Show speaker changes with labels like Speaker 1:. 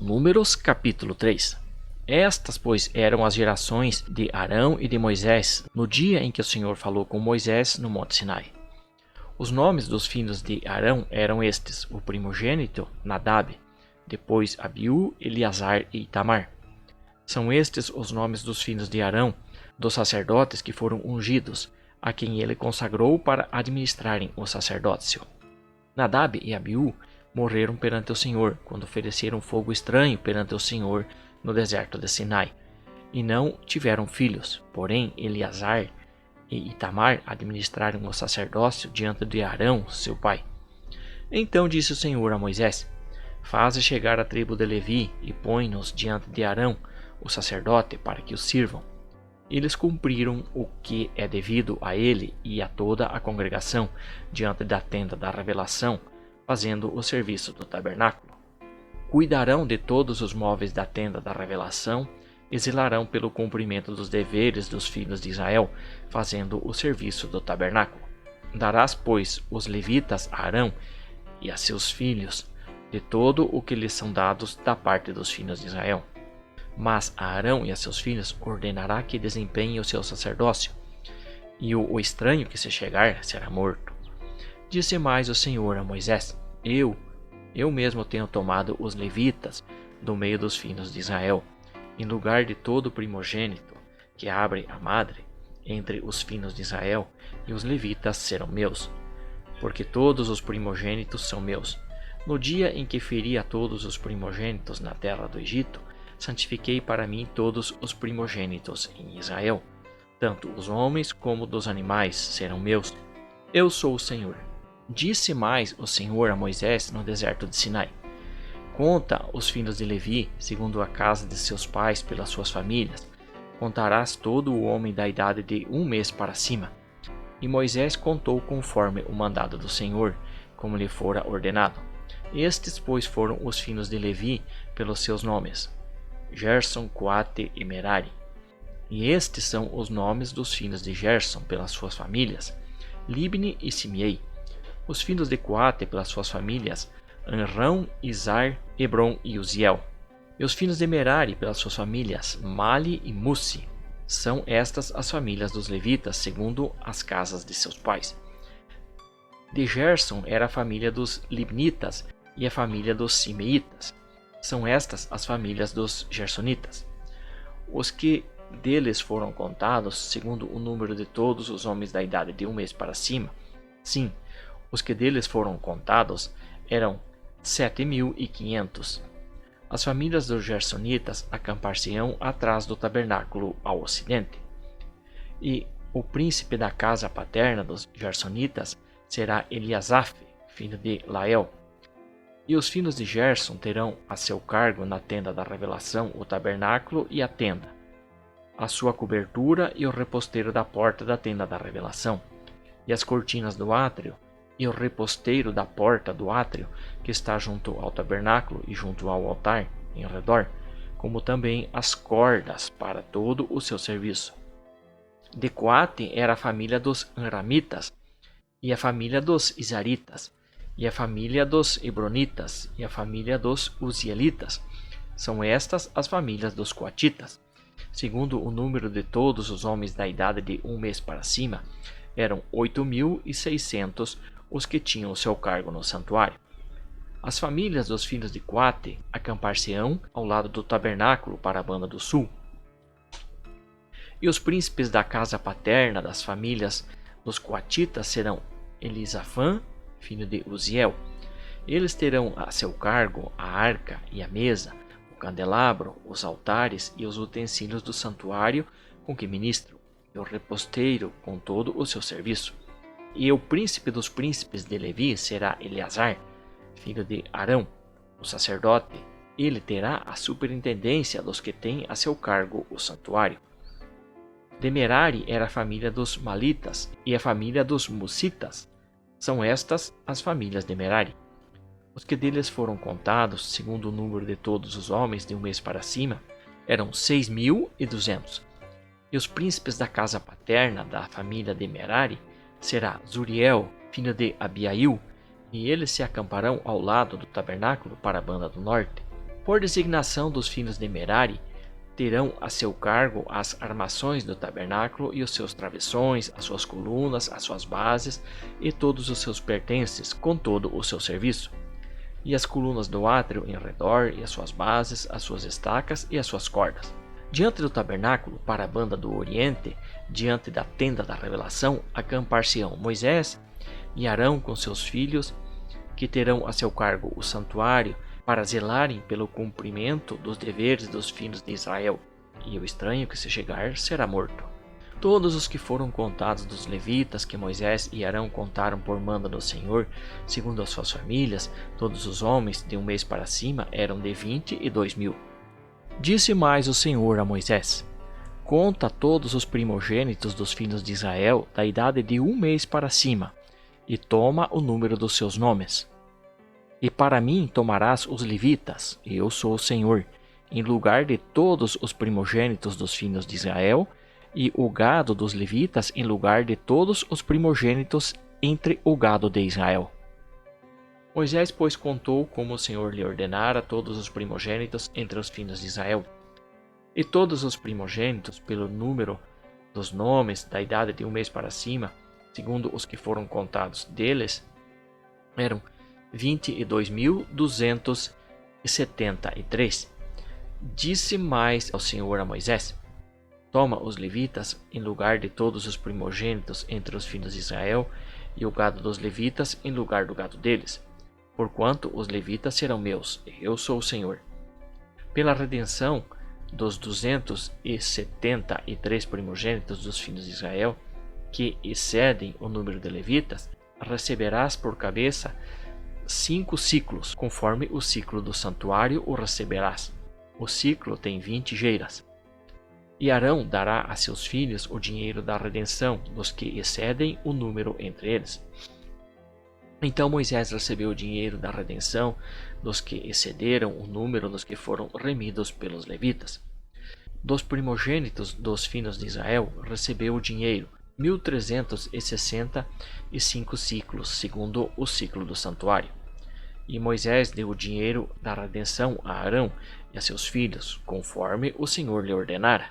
Speaker 1: Números capítulo 3. Estas, pois, eram as gerações de Arão e de Moisés, no dia em que o Senhor falou com Moisés no monte Sinai. Os nomes dos filhos de Arão eram estes: o primogênito, Nadab, depois Abiú, Eleazar e Itamar. São estes os nomes dos filhos de Arão, dos sacerdotes que foram ungidos, a quem ele consagrou para administrarem o sacerdócio. Nadab e Abiú morreram perante o Senhor, quando ofereceram fogo estranho perante o Senhor no deserto de Sinai, e não tiveram filhos. Porém, Eleazar e Itamar administraram o sacerdócio diante de Arão, seu pai. Então disse o Senhor a Moisés: Faze chegar a tribo de Levi e põe-nos diante de Arão, o sacerdote, para que os sirvam. Eles cumpriram o que é devido a ele e a toda a congregação diante da tenda da revelação, fazendo o serviço do tabernáculo. Cuidarão de todos os móveis da tenda da revelação e zelarão pelo cumprimento dos deveres dos filhos de Israel, fazendo o serviço do tabernáculo. Darás, pois, os levitas a Arão e a seus filhos de todo o que lhes são dados da parte dos filhos de Israel. Mas a Arão e a seus filhos ordenará que desempenhem o seu sacerdócio, e o estranho que se chegar será morto. Disse mais o Senhor a Moisés: Eu mesmo tenho tomado os levitas do meio dos filhos de Israel, em lugar de todo primogênito que abre a madre entre os filhos de Israel, e os levitas serão meus, porque todos os primogênitos são meus. No dia em que feri a todos os primogênitos na terra do Egito, santifiquei para mim todos os primogênitos em Israel. Tanto os homens como dos animais serão meus. Eu sou o Senhor. Disse mais o Senhor a Moisés no deserto de Sinai: Conta os filhos de Levi, segundo a casa de seus pais, pelas suas famílias. Contarás todo o homem da idade de 1 mês para cima. E Moisés contou conforme o mandado do Senhor, como lhe fora ordenado. Estes, pois, foram os filhos de Levi pelos seus nomes: Gerson, Coate e Merari. E estes são os nomes dos filhos de Gerson pelas suas famílias: Libni e Simei. Os filhos de Coate pelas suas famílias: Anrão, Izar, Hebron e Uziel. E os filhos de Merari pelas suas famílias: Mali e Mussi. São estas as famílias dos levitas, segundo as casas de seus pais. De Gerson era a família dos Libnitas e a família dos Simeitas. São estas as famílias dos Gersonitas. Os que deles foram contados, segundo o número de todos os homens da idade de 1 mês para cima, sim, os que deles foram contados eram 7.500. As famílias dos Gersonitas acampar-se-ão atrás do tabernáculo ao ocidente. E o príncipe da casa paterna dos Gersonitas será Eliasaf, filho de Lael. E os filhos de Gerson terão a seu cargo na tenda da revelação o tabernáculo e a tenda, a sua cobertura e o reposteiro da porta da tenda da revelação, e as cortinas do átrio, e o reposteiro da porta do átrio, que está junto ao tabernáculo e junto ao altar, em redor, como também as cordas para todo o seu serviço. De Coate era a família dos Anramitas, e a família dos Izaritas, e a família dos Hebronitas, e a família dos Uzielitas. São estas as famílias dos Coatitas. Segundo o número de todos os homens da idade de 1 mês para cima, eram 8.600 os que tinham o seu cargo no santuário. As famílias dos filhos de Coate acampar-se-ão ao lado do tabernáculo para a banda do sul. E os príncipes da casa paterna das famílias dos Coatitas serão Elisafã, filho de Uziel. Eles terão a seu cargo a arca e a mesa, o candelabro, os altares e os utensílios do santuário com que ministram, e o reposteiro com todo o seu serviço. E o príncipe dos príncipes de Levi será Eleazar, filho de Arão, o sacerdote. Ele terá a superintendência dos que têm a seu cargo o santuário. De Merari era a família dos Malitas e a família dos Musitas. São estas as famílias de Merari. Os que deles foram contados, segundo o número de todos os homens de 1 mês para cima, eram 6.200. E os príncipes da casa paterna da família de Merari será Zuriel, filho de Abiail, e eles se acamparão ao lado do tabernáculo para a banda do norte. Por designação dos filhos de Merari, terão a seu cargo as armações do tabernáculo e os seus travessões, as suas colunas, as suas bases e todos os seus pertences, com todo o seu serviço, e as colunas do átrio em redor, e as suas bases, as suas estacas e as suas cordas. Diante do tabernáculo, para a banda do oriente, diante da tenda da revelação, acampar-se-ão Moisés e Arão com seus filhos, que terão a seu cargo o santuário, para zelarem pelo cumprimento dos deveres dos filhos de Israel, e o estranho que se chegar será morto. Todos os que foram contados dos levitas que Moisés e Arão contaram por manda do Senhor, segundo as suas famílias, todos os homens de 1 mês para cima eram de 22.000. Disse mais o Senhor a Moisés: Conta todos os primogênitos dos filhos de Israel da idade de 1 mês para cima, e toma o número dos seus nomes. E para mim tomarás os levitas, e eu sou o Senhor, em lugar de todos os primogênitos dos filhos de Israel, e o gado dos levitas em lugar de todos os primogênitos entre o gado de Israel. Moisés, pois, contou como o Senhor lhe ordenara todos os primogênitos entre os filhos de Israel. E todos os primogênitos, pelo número dos nomes, da idade de 1 mês para cima, segundo os que foram contados deles, eram 22.273. Disse mais ao Senhor a Moisés: Toma os levitas em lugar de todos os primogênitos entre os filhos de Israel, e o gado dos levitas em lugar do gado deles, porquanto os levitas serão meus, eu sou o Senhor. Pela redenção dos 273 primogênitos dos filhos de Israel, que excedem o número de levitas, receberás por cabeça 5 ciclos, conforme o ciclo do santuário o receberás. O ciclo tem 20 geiras. E Arão dará a seus filhos o dinheiro da redenção, dos que excedem o número entre eles. Então Moisés recebeu o dinheiro da redenção dos que excederam o número dos que foram remidos pelos levitas. Dos primogênitos dos filhos de Israel recebeu o dinheiro 1.365 ciclos, segundo o ciclo do santuário. E Moisés deu o dinheiro da redenção a Arão e a seus filhos, conforme o Senhor lhe ordenara.